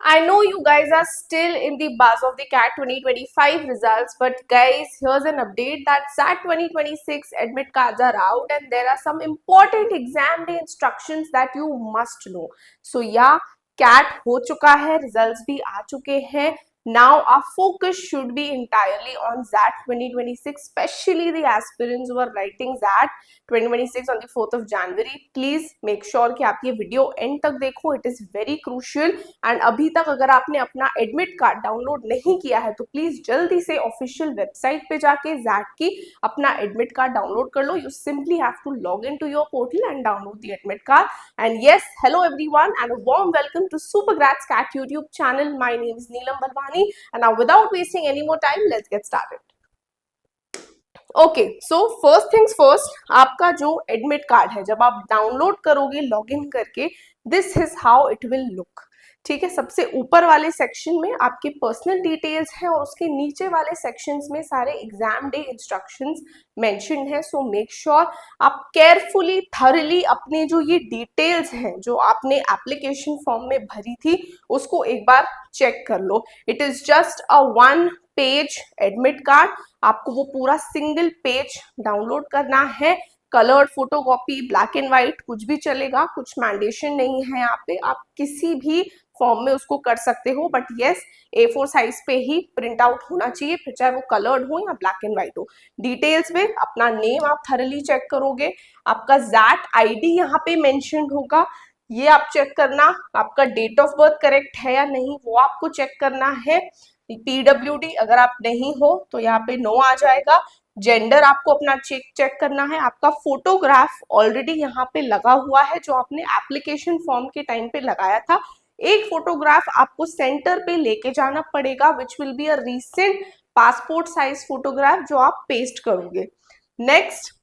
I know you guys are still in the buzz of the CAT 2025 results, but guys, here's an update that SAT 2026 admit cards are out and there are some important exam day instructions that you must know. So yeah, CAT हो चुका है, results भी आ चुके हैं. Now our focus should be entirely on SAT 2026, especially the aspirants who are writing SAT 2026 on the 4th of January. Please make sure कि आप ये video and तक देखो. It is very crucial. And अभी तक अगर आपने अपना एडमिट कार्ड डाउनलोड नहीं किया है तो प्लीज जल्दी से ऑफिशियल वेबसाइट पे जाके जैट की अपना एडमिट कार्ड डाउनलोड कर लो. You simply have to log in to your portal and download the admit card. And yes, hello everyone and a warm welcome to Super Grads CAT YouTube channel. My name is Neelam Balwani and now without wasting any more time let's get started. Okay, so first things first, आपका जो admit card है जब आप download करोगे log in करके, this is how it will look. ठीक है, सबसे ऊपर वाले सेक्शन में आपके पर्सनल डिटेल्स हैं और उसके नीचे वाले सेक्शंस में सारे एग्जाम डे इंस्ट्रक्शंस मेंशन्ड है. सो मेक श्योर आप केयरफुली थॉरली अपने जो ये डिटेल्स हैं जो आपने एप्लीकेशन फॉर्म में भरी थी उसको एक बार चेक कर लो. It is just a 1 page admit card. आपको वो पूरा सिंगल पेज डाउनलोड करना है. Coloured photocopy, black and white कुछ भी चलेगा, कुछ मैंडेशन नहीं है यहाँ पे. आप किसी भी फॉर्म में उसको कर सकते हो, बट येस A4 साइज पे ही प्रिंट आउट होना चाहिए, फिर चाहे वो कलर्ड हो या ब्लैक एंड व्हाइट हो. डिटेल्स में अपना नेम आप थरली चेक करोगे, आपका जैट आईडी यहाँ पे मेंशन होगा, ये आप चेक करना. आपका डेट ऑफ बर्थ करेक्ट है या नहीं वो आपको चेक करना है. PWD अगर आप नहीं हो तो यहाँ पे नो आ जाएगा. जेंडर आपको अपना चेक करना है. आपका फोटोग्राफ ऑलरेडी यहाँ पे लगा हुआ है जो आपने एप्लीकेशन फॉर्म के टाइम पे लगाया था. एक फोटोग्राफ आपको सेंटर पे लेके जाना पड़ेगा which will be a recent passport size photograph जो आप पेस्ट करोगे. Next,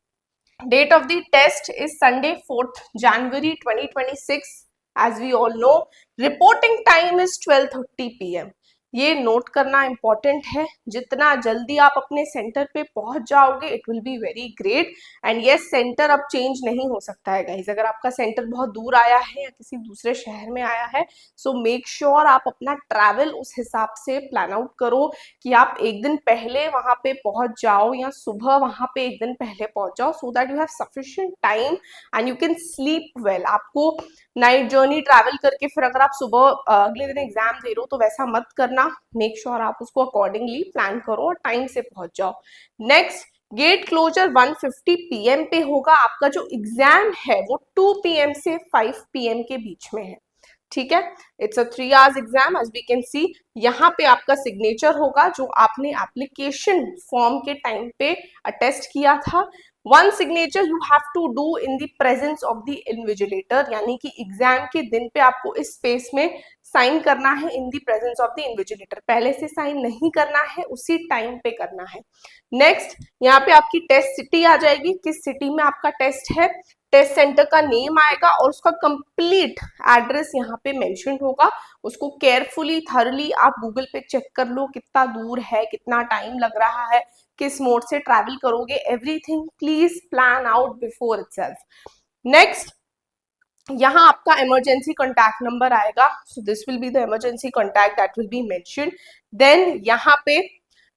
date of the test is Sunday 4th January 2026. as we all know, reporting time is 12:30 PM. ये नोट करना इंपॉर्टेंट है. जितना जल्दी आप अपने सेंटर पे पहुंच जाओगे it will be very great. And yes, centre अब चेंज नहीं हो सकता है गाइज. अगर आपका सेंटर बहुत दूर आया है या किसी दूसरे शहर में आया है, सो मेक श्योर आप अपना ट्रैवल उस हिसाब से प्लान आउट करो कि आप एक दिन पहले वहां पे पहुंच जाओ या सुबह वहां पे एक दिन पहले पहुंच जाओ, so that you have sufficient time and you can sleep well. आपको नाइट जर्नी ट्रैवल करके फिर अगर आप सुबह अगले दिन एग्जाम दे रहे हो तो वैसा मत करना. मेक श्योर आप उसको अकॉर्डिंगली प्लान करो और टाइम से पहुंच जाओ. नेक्स्ट, गेट क्लोजर 1:50 PM पे होगा. आपका जो एग्जाम है वो 2 PM से 5 PM के बीच में है. ठीक है, it's a 3 hours exam. As we can see यहाँ पे आपका सिग्नेचर होगा जो आपने एप्लीकेशन फॉर्म के टाइम पे अटेस्ट किया था. One signature you have to do in the presence of the invigilator, यानी कि एग्जाम के दिन पे आपको इस स्पेस में साइन करना है इन the presence of the invigilator. पहले से साइन नहीं करना है, उसी टाइम पे करना है. नेक्स्ट, यहाँ पे आपकी टेस्ट सिटी आ जाएगी, किस सिटी में आपका टेस्ट है. टेस्ट सेंटर का नेम आएगा और उसका कंप्लीट एड्रेस यहाँ पे मेंशन होगा. उसको केयरफुली थॉरली आप गूगल पे चेक कर लो कितना दूर है, कितना टाइम लग रहा है, किस मोड से ट्रैवल करोगे. Everything please plan out before itself. Next, यहाँ आपका इमरजेंसी कॉन्टैक्ट नंबर आएगा. So this will be the emergency contact that will be mentioned. Then यहाँ पे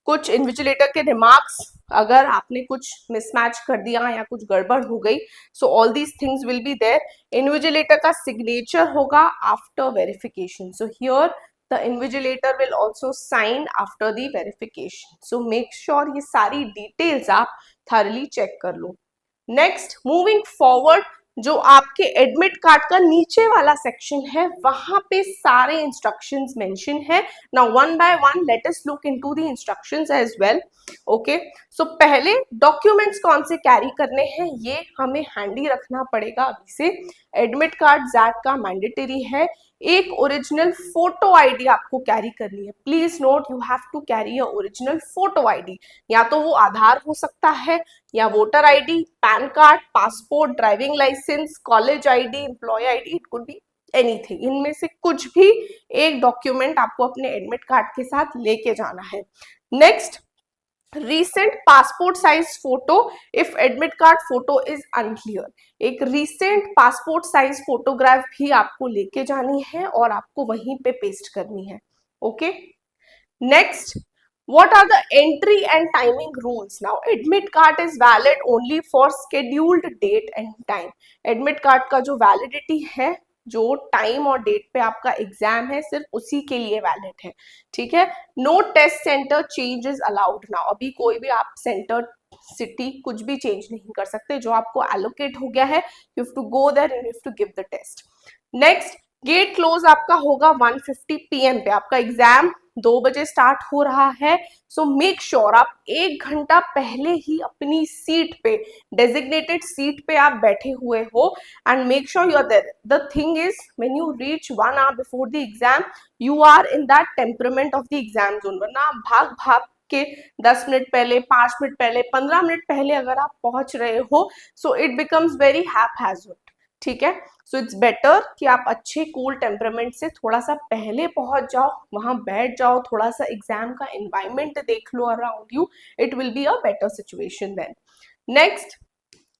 कुछ इन्विजिलेटर के रिमार्क्स, अगर आपने कुछ मिसमैच कर दिया या कुछ गड़बड़ हो गई, so all these things will be there. Invigilator का सिग्नेचर होगा after verification. So here the invigilator will also sign after the verification. So make sure ये सारी डिटेल्स आप थॉरली चेक कर लो. नेक्स्ट, मूविंग फॉरवर्ड, जो आपके एडमिट कार्ड का नीचे वाला सेक्शन है वहां पे सारे इंस्ट्रक्शंस मेंशन है. Now one by one let us look into the instructions as well. Okay, so पहले डॉक्यूमेंट्स कौन से कैरी करने हैं ये हमें हैंडी रखना पड़ेगा अभी से. एडमिट कार्ड जैट का मैंडेटरी है. एक ओरिजिनल फोटो आईडी आपको कैरी करनी है. Please note, you have to carry a original photo ID. या तो वो आधार हो सकता है या voter ID, PAN card, passport, driving licence, college ID, employ ID, it could be anything. इनमें से कुछ भी एक डॉक्यूमेंट आपको अपने एडमिट कार्ड के साथ लेके जाना है. Next, recent passport size photo if admit card photo is unclear. एक recent passport size photograph भी आपको लेके जानी है और आपको वहीं पे पेस्ट करनी है. Okay. Next, what are the entry and timing rules? Now, admit card is valid only for scheduled date and time. Admit card का जो validity है, जो टाइम और डेट पे आपका एग्जाम है, सिर्फ उसी के लिए वैलिड है. ठीक है. No test centre change is allowed. Now अभी कोई भी आप सेंटर सिटी कुछ भी चेंज नहीं कर सकते. जो आपको एलोकेट हो गया है, you have to go there and you have to give the test. Next, gate close आपका होगा 1:50 PM पे. आपका एग्जाम 2 बजे स्टार्ट हो रहा है. सो मेक श्योर आप 1 घंटा पहले ही अपनी सीट पे, डेजिग्नेटेड सीट पे आप बैठे हुए हो, and make sure you are there. The thing is, when you reach 1 hour before the exam, you are in that temperament of the exam zone. वरना भाग भाग के 10 मिनट पहले, 5 मिनट पहले, 15 मिनट पहले अगर आप पहुंच रहे हो, so it becomes very haphazard. ठीक है. सो इट्स बेटर कि आप अच्छे कूल टेम्परामेंट से थोड़ा सा पहले पहुंच जाओ, वहां बैठ जाओ, थोड़ा सा एग्जाम का एनवायरमेंट देख लो around you. It will be a better situation then. Next,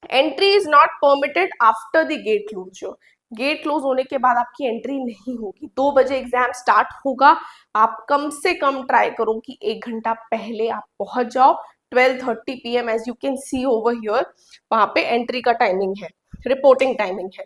entry is not permitted after the gate close. Gate close होने के बाद आपकी एंट्री नहीं होगी. 2 बजे एग्जाम स्टार्ट होगा. आप कम से कम ट्राई करो कि 1 घंटा पहले आप पहुंच जाओ. 12:30 PM as you can see over here, वहां पे एंट्री का टाइमिंग है, रिपोर्टिंग टाइमिंग है.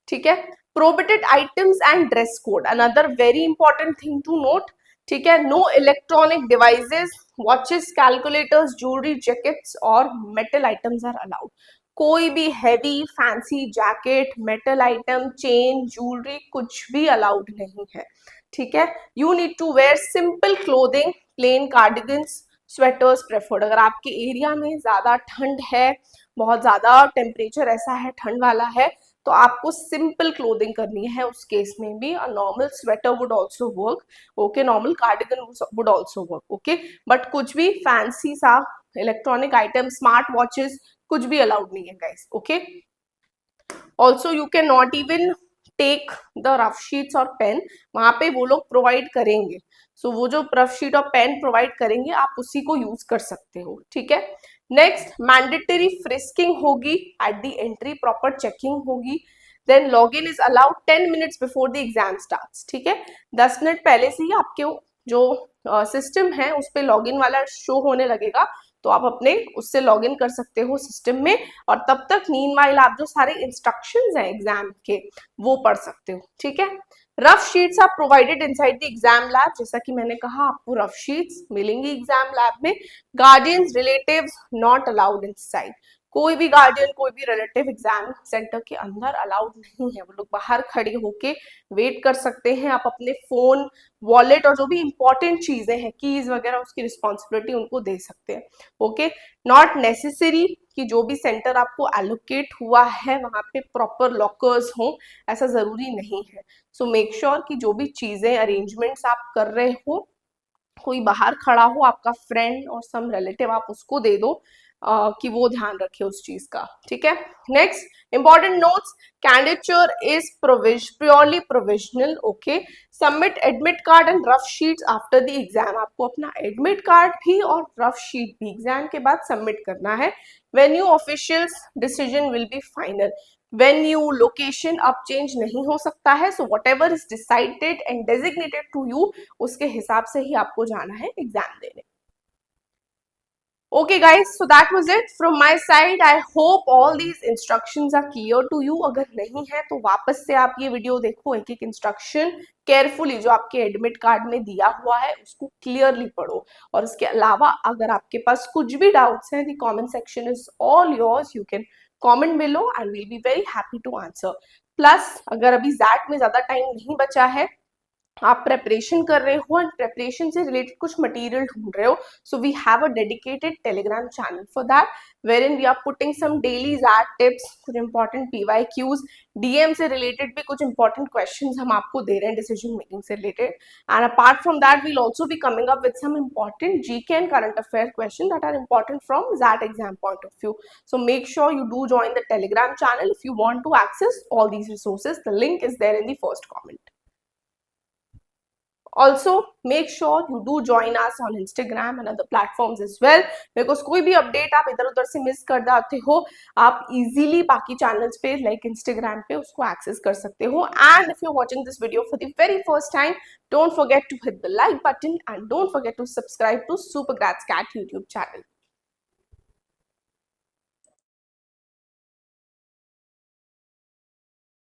ठीक है. Prohibited items and dress code, another very important thing to note. ठीक है. No electronic devices, watches, calculators, jewellery, jackets और मेटल आइटम्स आर अलाउड. कोई भी heavy fancy jacket, metal item, chain, jewellery कुछ भी अलाउड नहीं है. ठीक है. You need to wear simple clothing, plain cardigans, sweaters preferred. अगर आपके एरिया में ज्यादा ठंड है, बहुत ज्यादा टेम्परेचर ऐसा है, ठंड वाला है, तो आपको सिंपल क्लोथिंग करनी है. उस केस में भी a normal sweater would also work. Okay. Normal cardigan would also work. Okay. But कुछ भी फैंसी सा इलेक्ट्रॉनिक आइटम, स्मार्ट वॉचेस, कुछ भी अलाउड नहीं है guys. Okay. Also you can not even take the rough sheets और pen. वहां पे वो लोग प्रोवाइड करेंगे. सो वो जो रफ शीट और पेन प्रोवाइड करेंगे, आप उसी को यूज कर सकते हो. ठीक है. नेक्स्ट, मैंडेटरी फ्रिस्किंग होगी at the entry, proper checking होगी. Then log in is allowed 10 minutes before the exam starts. ठीक है. 10 मिनट पहले से ही आपके जो सिस्टम है उस पर लॉग इन वाला शो होने लगेगा. तो आप अपने उससे लॉग इन कर सकते हो सिस्टम में, और तब तक मीनवाइल आप जो सारे इंस्ट्रक्शंस हैं एग्जाम के वो पढ़ सकते हो. ठीक है. Rough sheets are provided inside the exam lab. जैसा कि मैंने कहा, आपको रफ शीट्स मिलेंगी एग्जाम लैब में. Guardians, relatives not allowed inside. कोई भी गार्डियन, कोई भी रिलेटिव एग्जाम सेंटर के अंदर अलाउड नहीं है. वो लोग बाहर खड़े होके वेट कर सकते हैं. आप अपने फोन, वॉलेट और जो भी इंपॉर्टेंट चीजें हैं, कीज वगैरह, उसकी रिस्पॉन्सिबिलिटी उनको दे सकते हैं. ओके. नॉट नेसेसरी कि जो भी सेंटर आपको एलोकेट हुआ है वहां पे प्रॉपर लॉकर्स हो, ऐसा जरूरी नहीं है. सो मेक श्योर कि जो भी चीजें, अरेंजमेंट्स आप कर रहे हो, कोई बाहर खड़ा हो, आपका फ्रेंड और सम रिलेटिव, आप उसको दे दो कि वो ध्यान रखे उस चीज का. ठीक है. Next, important notes, candidature is purely provisional. Okay. Submit admit card and rough sheets after the exam. आपको अपना एडमिट कार्ड भी और रफ शीट भी एग्जाम के बाद सबमिट करना है. Venue officials decision will be final. Venue, location अब चेंज नहीं हो सकता है. So whatever is decided and designated to you, उसके हिसाब से ही आपको जाना है एग्जाम देने. Okay guys, so that was it from my side. I hope all these instructions are clear to you. अगर नहीं है तो वापस से आप ये वीडियो देखो, एक एक इंस्ट्रक्शन केयरफुली जो आपके एडमिट कार्ड में दिया हुआ है उसको क्लियरली पढ़ो. और इसके अलावा अगर आपके पास कुछ भी डाउट्स हैं, the comment section is all yours. You can comment below and we'll be very happy to answer. Plus अगर अभी जैट में ज्यादा टाइम नहीं बचा है, आप प्रेपरेशन कर रहे हो एंड प्रेपरेशन से रिलेटेड कुछ मटेरियल ढूंढ रहे हो, so we have a dedicated Telegram channel for that, wherein we are putting some daily JAT tips, कुछ इंपॉर्टेंट PYQs, डीएम से रिलेटेड भी कुछ इंपॉर्टेंट क्वेश्चंस हम आपको दे रहे हैं डिसीजन मेकिंग से related. And apart from that we'll also be coming up with some important GK and current affair question that are important from that exam point of view. So make sure you do join the Telegram channel if you want to access all these resources. The link is there in the first comment. Also make sure you do join us on Instagram and other platforms as well, because कोई भी update आप इधर उधर से miss कर जाते हो, आप इजीली बाकी चैनल्स पे लाइक इंस्टाग्राम पे उसको एक्सेस कर सकते हो. And if you are watching this video for the very first time, don't forget to hit the like button and don't forget to subscribe to Super Grats Cat YouTube channel.